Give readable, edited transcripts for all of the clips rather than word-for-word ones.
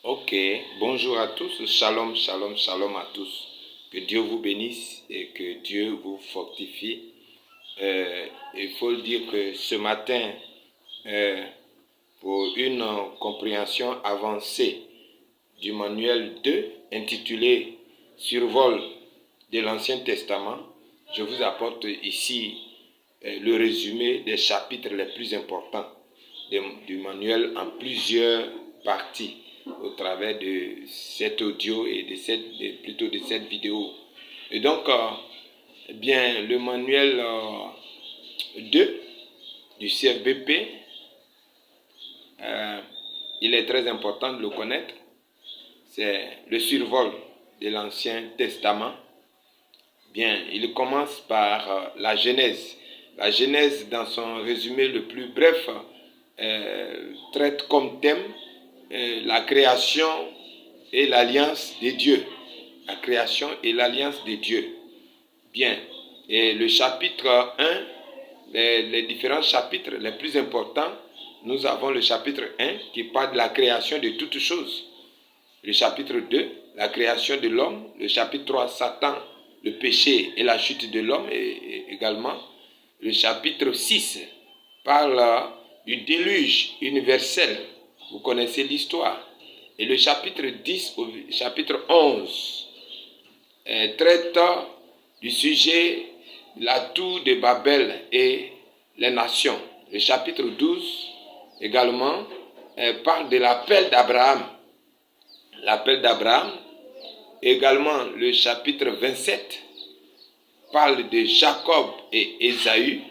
Ok, bonjour à tous, shalom, shalom, shalom à tous. Que Dieu vous bénisse et que Dieu vous fortifie. Il faut le dire que ce matin, pour une compréhension avancée du manuel 2 intitulé Survol de l'Ancien Testament, je vous apporte ici le résumé des chapitres les plus importants du manuel en plusieurs parties au travers de cet audio et de cette vidéo. Et donc, le manuel 2 du CFBP, il est très important de le connaître. C'est le survol de l'Ancien Testament. Bien, il commence par la Genèse. La Genèse, dans son résumé le plus bref, traite comme thème la création et l'alliance des dieux. La création et l'alliance des dieux. Bien, et le chapitre 1, les différents chapitres les plus importants, nous avons le chapitre 1 qui parle de la création de toutes choses. Le chapitre 2, la création de l'homme. Le chapitre 3, Satan, le péché et la chute de l'homme également. Le chapitre 6 parle du déluge universel. Vous connaissez l'histoire. Et le chapitre 10 au chapitre 11 traite du sujet de la tour de Babel et les nations. Le chapitre 12 également parle de l'appel d'Abraham. L'appel d'Abraham. Également le chapitre 27 parle de Jacob et Ésaü.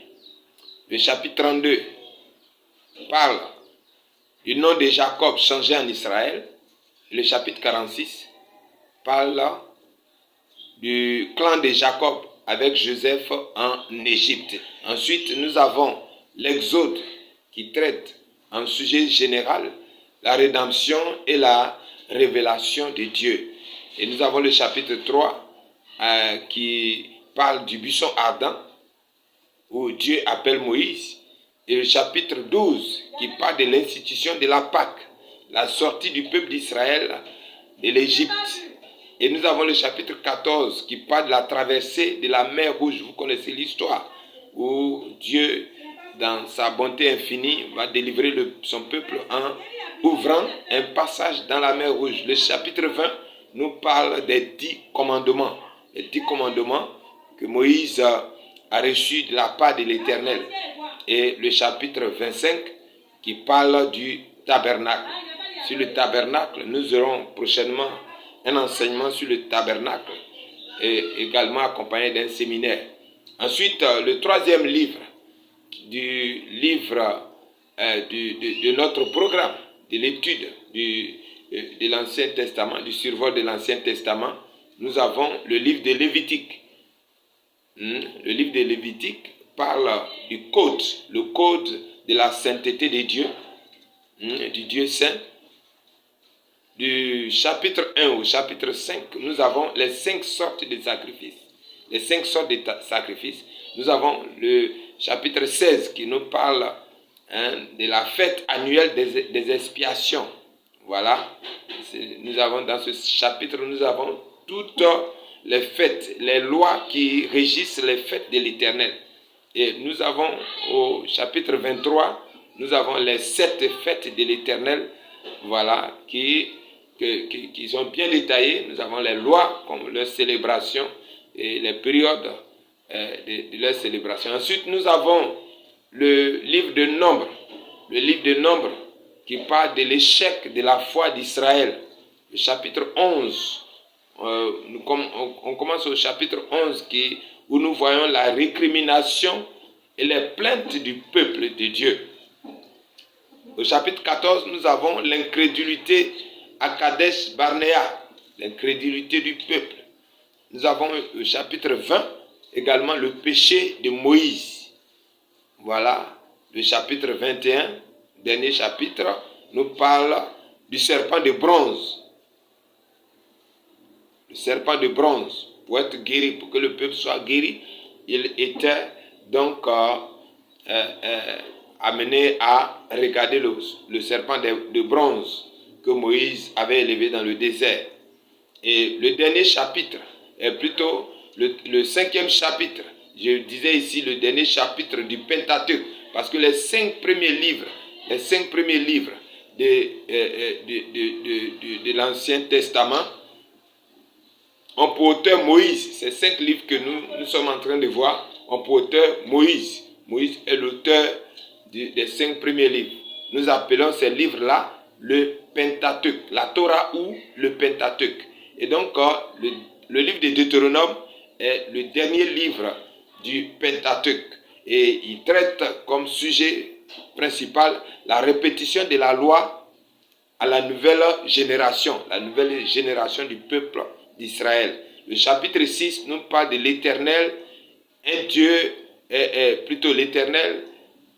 Le chapitre 32 parle du nom de Jacob changé en Israël. Le chapitre 46 parle du clan de Jacob avec Joseph en Égypte. Ensuite, nous avons l'Exode qui traite en sujet général la rédemption et la révélation de Dieu. Et nous avons le chapitre 3 qui parle du buisson ardent où Dieu appelle Moïse. Et le chapitre 12 qui parle de l'institution de la Pâque, la sortie du peuple d'Israël de l'Égypte. Et nous avons le chapitre 14 qui parle de la traversée de la mer Rouge. Vous connaissez l'histoire où Dieu, dans sa bonté infinie, va délivrer son peuple en ouvrant un passage dans la mer Rouge. Le chapitre 20 nous parle des 10 commandements. Les 10 commandements que Moïse a reçus de la part de l'Éternel. Et le chapitre 25 qui parle du tabernacle. Sur le tabernacle, nous aurons prochainement un enseignement sur le tabernacle et également accompagné d'un séminaire. Ensuite, le troisième livre de notre programme de l'étude de l'Ancien Testament, du survol de l'Ancien Testament, nous avons le livre de Lévitique. Le livre de Lévitique parle du code, le code de la sainteté de Dieu, du Dieu saint. Du chapitre 1 au chapitre 5, nous avons les 5 sortes de sacrifices. Les 5 sortes de sacrifices. Nous avons le chapitre 16 qui nous parle de la fête annuelle des expiations. Voilà. Nous avons dans ce chapitre, nous avons toutes les fêtes, les lois qui régissent les fêtes de l'Éternel. Et nous avons au chapitre 23, nous avons les 7 fêtes de l'Éternel. Voilà, qui sont bien détaillées. Nous avons les lois comme leur célébration et les périodes de leur célébration. Ensuite, nous avons le livre de Nombre. Le livre de Nombre qui parle de l'échec de la foi d'Israël. Le chapitre 11. On commence au chapitre 11 où nous voyons la récrimination et les plaintes du peuple de Dieu. Au chapitre 14, nous avons l'incrédulité à Kadesh Barnéa, l'incrédulité du peuple. Nous avons au chapitre 20, également le péché de Moïse. Voilà, le chapitre 21, dernier chapitre, nous parle du serpent de bronze. Le serpent de bronze, pour être guéri, pour que le peuple soit guéri, il était donc amené à regarder le serpent de bronze. que Moïse avait élevés dans le désert. Et le dernier chapitre est plutôt le 5e chapitre. Je disais ici le dernier chapitre du Pentateuque, parce que les 5 premiers livres de l'Ancien Testament ont pour auteur Moïse. Ces 5 livres que nous sommes en train de voir ont pour auteur Moïse. Moïse est l'auteur des 5 premiers livres. Nous appelons ces livres-là le Pentateuque, la Torah ou le Pentateuque. Et donc, le livre de Deutéronome est le dernier livre du Pentateuque. Et il traite comme sujet principal la répétition de la loi à la nouvelle génération du peuple d'Israël. Le chapitre 6 nous parle de l'Éternel, un Dieu, plutôt l'Éternel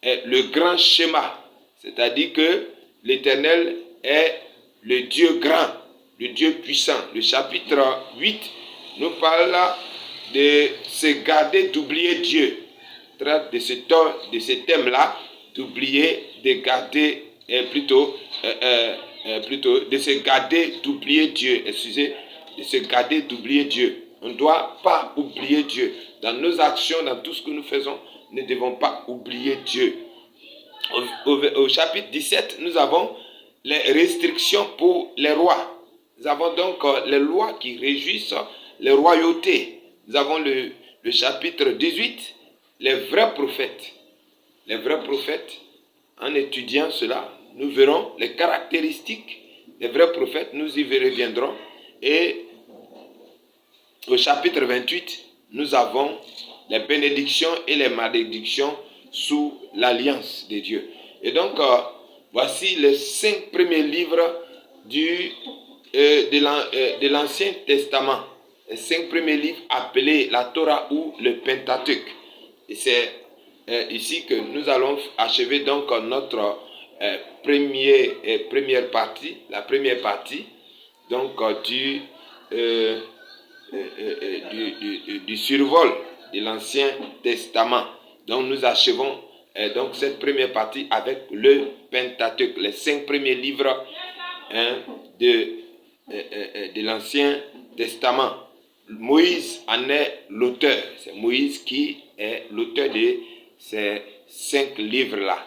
est le grand schéma. C'est-à-dire que l'Éternel est le Dieu grand, le Dieu puissant. Le chapitre 8 nous parle de se garder d'oublier Dieu. Traite de ce thème-là, d'oublier, de garder, plutôt de se garder d'oublier Dieu. Excusez, de se garder d'oublier Dieu. On ne doit pas oublier Dieu. Dans nos actions, dans tout ce que nous faisons, nous ne devons pas oublier Dieu. Au chapitre 17, nous avons les restrictions pour les rois. Nous avons donc les lois qui régissent les royautés. Nous avons le chapitre 18, les vrais prophètes. Les vrais prophètes, en étudiant cela, nous verrons les caractéristiques des vrais prophètes, nous y reviendrons. Et au chapitre 28, nous avons les bénédictions et les malédictions sous l'alliance de Dieu. Et donc, voici les 5 premiers livres de l'Ancien Testament. Les 5 premiers livres appelés la Torah ou le Pentateuque. Et c'est ici que nous allons achever donc notre première partie, la première partie donc du survol de l'Ancien Testament. Donc nous achevons donc cette première partie avec le Pentateuque, les 5 premiers livres de l'Ancien Testament. Moïse en est l'auteur. C'est Moïse qui est l'auteur de ces 5 livres-là.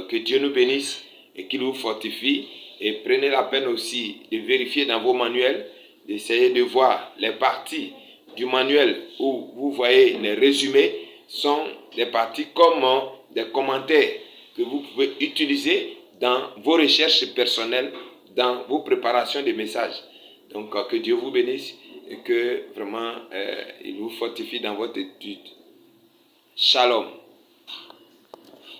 Que Dieu nous bénisse et qu'il vous fortifie. Et prenez la peine aussi de vérifier dans vos manuels, d'essayer de voir les parties du manuel où vous voyez les résumés sont des parties comme des commentaires que vous pouvez utiliser dans vos recherches personnelles, dans vos préparations de messages. Donc que Dieu vous bénisse et que vraiment il vous fortifie dans votre étude. Shalom.